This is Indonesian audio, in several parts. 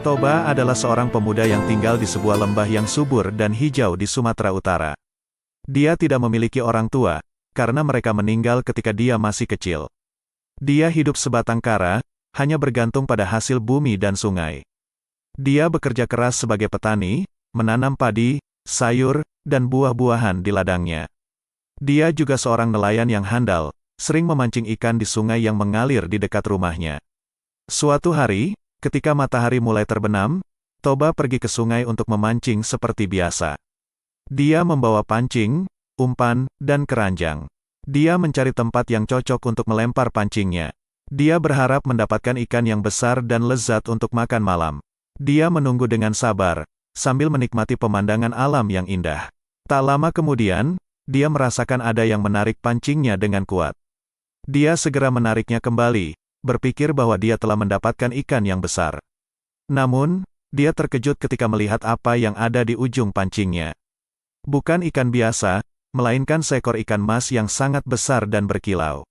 Toba adalah seorang pemuda yang tinggal di sebuah lembah yang subur dan hijau di Sumatera Utara. Dia tidak memiliki orang tua, karena mereka meninggal ketika dia masih kecil. Dia hidup sebatang kara, hanya bergantung pada hasil bumi dan sungai. Dia bekerja keras sebagai petani, menanam padi, sayur, dan buah-buahan di ladangnya. Dia juga seorang nelayan yang handal, sering memancing ikan di sungai yang mengalir di dekat rumahnya. Suatu hari, ketika matahari mulai terbenam, Toba pergi ke sungai untuk memancing seperti biasa. Dia membawa pancing, umpan, dan keranjang. Dia mencari tempat yang cocok untuk melempar pancingnya. Dia berharap mendapatkan ikan yang besar dan lezat untuk makan malam. Dia menunggu dengan sabar, sambil menikmati pemandangan alam yang indah. Tak lama kemudian, dia merasakan ada yang menarik pancingnya dengan kuat. Dia segera menariknya kembali, berpikir bahwa dia telah mendapatkan ikan yang besar. Namun, dia terkejut ketika melihat apa yang ada di ujung pancingnya. Bukan ikan biasa, melainkan seekor ikan mas yang sangat besar dan berkilau.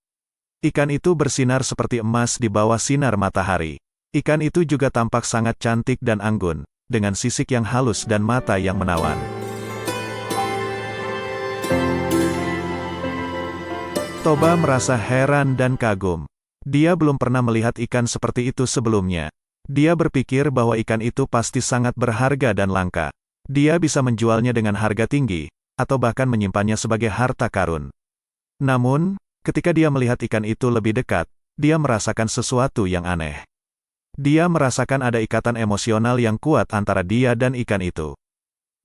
Ikan itu bersinar seperti emas di bawah sinar matahari. Ikan itu juga tampak sangat cantik dan anggun, dengan sisik yang halus dan mata yang menawan. Toba merasa heran dan kagum. Dia belum pernah melihat ikan seperti itu sebelumnya. Dia berpikir bahwa ikan itu pasti sangat berharga dan langka. Dia bisa menjualnya dengan harga tinggi, atau bahkan menyimpannya sebagai harta karun. Namun, ketika dia melihat ikan itu lebih dekat, dia merasakan sesuatu yang aneh. Dia merasakan ada ikatan emosional yang kuat antara dia dan ikan itu.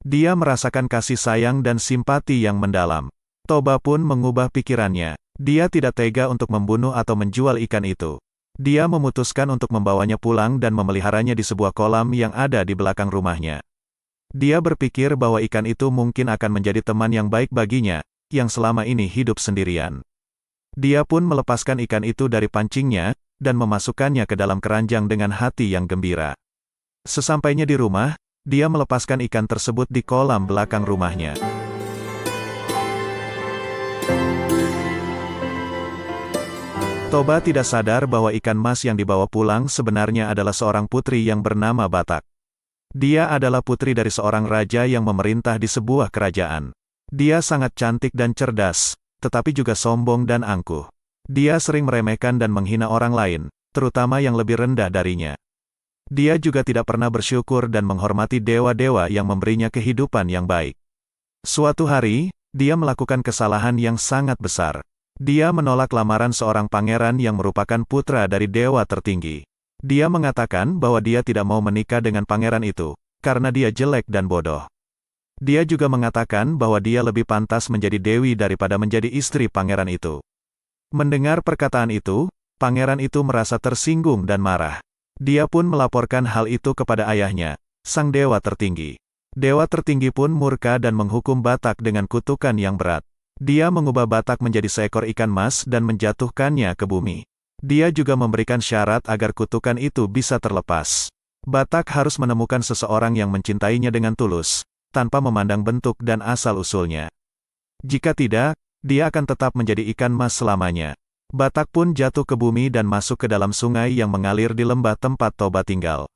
Dia merasakan kasih sayang dan simpati yang mendalam. Toba pun mengubah pikirannya. Dia tidak tega untuk membunuh atau menjual ikan itu. Dia memutuskan untuk membawanya pulang dan memeliharanya di sebuah kolam yang ada di belakang rumahnya. Dia berpikir bahwa ikan itu mungkin akan menjadi teman yang baik baginya, yang selama ini hidup sendirian. Dia pun melepaskan ikan itu dari pancingnya, dan memasukkannya ke dalam keranjang dengan hati yang gembira. Sesampainya di rumah, dia melepaskan ikan tersebut di kolam belakang rumahnya. Toba tidak sadar bahwa ikan mas yang dibawa pulang sebenarnya adalah seorang putri yang bernama Batak. Dia adalah putri dari seorang raja yang memerintah di sebuah kerajaan. Dia sangat cantik dan cerdas, tetapi juga sombong dan angkuh. Dia sering meremehkan dan menghina orang lain, terutama yang lebih rendah darinya. Dia juga tidak pernah bersyukur dan menghormati dewa-dewa yang memberinya kehidupan yang baik. Suatu hari, dia melakukan kesalahan yang sangat besar. Dia menolak lamaran seorang pangeran yang merupakan putra dari dewa tertinggi. Dia mengatakan bahwa dia tidak mau menikah dengan pangeran itu, karena dia jelek dan bodoh. Dia juga mengatakan bahwa dia lebih pantas menjadi dewi daripada menjadi istri pangeran itu. Mendengar perkataan itu, pangeran itu merasa tersinggung dan marah. Dia pun melaporkan hal itu kepada ayahnya, sang dewa tertinggi. Dewa tertinggi pun murka dan menghukum Batak dengan kutukan yang berat. Dia mengubah Batak menjadi seekor ikan mas dan menjatuhkannya ke bumi. Dia juga memberikan syarat agar kutukan itu bisa terlepas. Batak harus menemukan seseorang yang mencintainya dengan tulus, tanpa memandang bentuk dan asal-usulnya. Jika tidak, dia akan tetap menjadi ikan mas selamanya. Batak pun jatuh ke bumi dan masuk ke dalam sungai yang mengalir di lembah tempat Toba tinggal.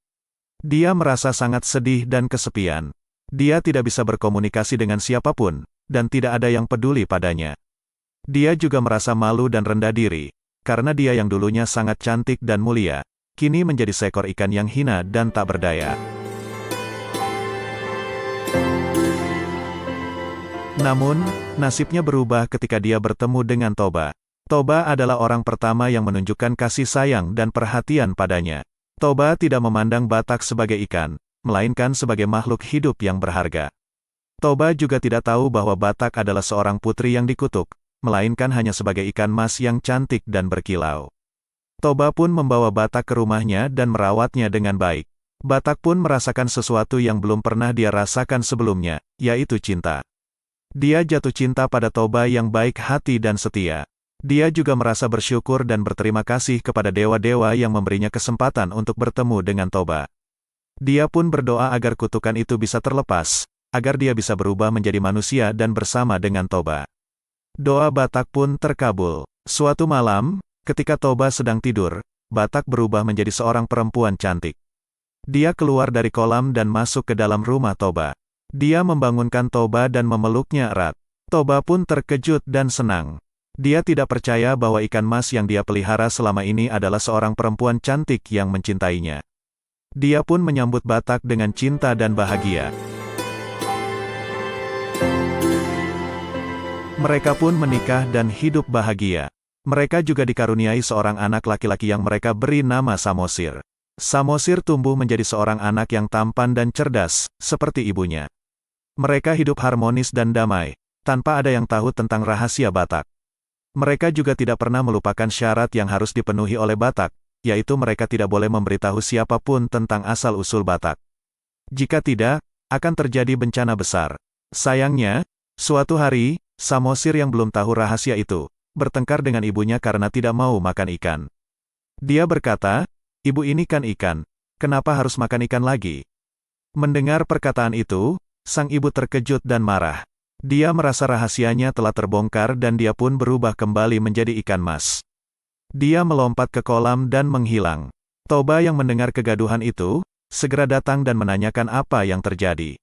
Dia merasa sangat sedih dan kesepian. Dia tidak bisa berkomunikasi dengan siapapun, dan tidak ada yang peduli padanya. Dia juga merasa malu dan rendah diri, karena dia yang dulunya sangat cantik dan mulia, kini menjadi seekor ikan yang hina dan tak berdaya. Namun, nasibnya berubah ketika dia bertemu dengan Toba. Toba adalah orang pertama yang menunjukkan kasih sayang dan perhatian padanya. Toba tidak memandang Batak sebagai ikan, melainkan sebagai makhluk hidup yang berharga. Toba juga tidak tahu bahwa Batak adalah seorang putri yang dikutuk, melainkan hanya sebagai ikan mas yang cantik dan berkilau. Toba pun membawa Batak ke rumahnya dan merawatnya dengan baik. Batak pun merasakan sesuatu yang belum pernah dia rasakan sebelumnya, yaitu cinta. Dia jatuh cinta pada Toba yang baik hati dan setia. Dia juga merasa bersyukur dan berterima kasih kepada dewa-dewa yang memberinya kesempatan untuk bertemu dengan Toba. Dia pun berdoa agar kutukan itu bisa terlepas, agar dia bisa berubah menjadi manusia dan bersama dengan Toba. Doa Batak pun terkabul. Suatu malam, ketika Toba sedang tidur, Batak berubah menjadi seorang perempuan cantik. Dia keluar dari kolam dan masuk ke dalam rumah Toba. Dia membangunkan Toba dan memeluknya erat. Toba pun terkejut dan senang. Dia tidak percaya bahwa ikan mas yang dia pelihara selama ini adalah seorang perempuan cantik yang mencintainya. Dia pun menyambut Batak dengan cinta dan bahagia. Mereka pun menikah dan hidup bahagia. Mereka juga dikaruniai seorang anak laki-laki yang mereka beri nama Samosir. Samosir tumbuh menjadi seorang anak yang tampan dan cerdas, seperti ibunya. Mereka hidup harmonis dan damai, tanpa ada yang tahu tentang rahasia Batak. Mereka juga tidak pernah melupakan syarat yang harus dipenuhi oleh Batak, yaitu mereka tidak boleh memberitahu siapapun tentang asal-usul Batak. Jika tidak, akan terjadi bencana besar. Sayangnya, suatu hari, Samosir yang belum tahu rahasia itu, bertengkar dengan ibunya karena tidak mau makan ikan. Dia berkata, "Ibu, ini kan ikan, kenapa harus makan ikan lagi?" Mendengar perkataan itu, sang ibu terkejut dan marah. Dia merasa rahasianya telah terbongkar dan dia pun berubah kembali menjadi ikan mas. Dia melompat ke kolam dan menghilang. Toba yang mendengar kegaduhan itu, segera datang dan menanyakan apa yang terjadi.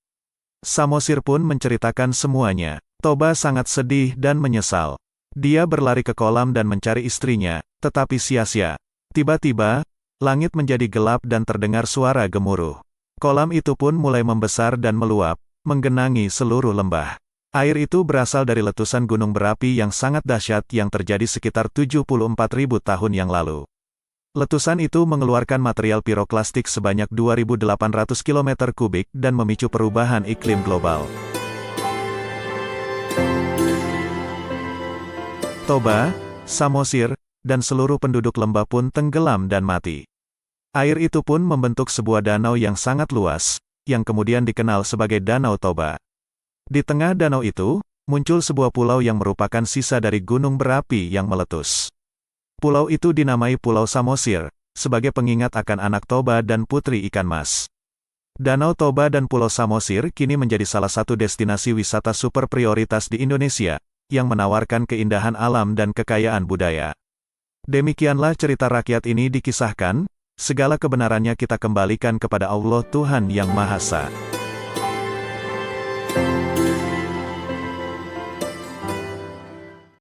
Samosir pun menceritakan semuanya. Toba sangat sedih dan menyesal. Dia berlari ke kolam dan mencari istrinya, tetapi sia-sia. Tiba-tiba, langit menjadi gelap dan terdengar suara gemuruh. Kolam itu pun mulai membesar dan meluap, menggenangi seluruh lembah. Air itu berasal dari letusan gunung berapi yang sangat dahsyat yang terjadi sekitar 74.000 tahun yang lalu. Letusan itu mengeluarkan material piroklastik sebanyak 2.800 km kubik dan memicu perubahan iklim global. Toba, Samosir, dan seluruh penduduk lembah pun tenggelam dan mati. Air itu pun membentuk sebuah danau yang sangat luas, yang kemudian dikenal sebagai Danau Toba. Di tengah danau itu, muncul sebuah pulau yang merupakan sisa dari gunung berapi yang meletus. Pulau itu dinamai Pulau Samosir, sebagai pengingat akan anak Toba dan putri ikan mas. Danau Toba dan Pulau Samosir kini menjadi salah satu destinasi wisata super prioritas di Indonesia, yang menawarkan keindahan alam dan kekayaan budaya. Demikianlah cerita rakyat ini dikisahkan, segala kebenarannya kita kembalikan kepada Allah Tuhan Yang Maha Esa.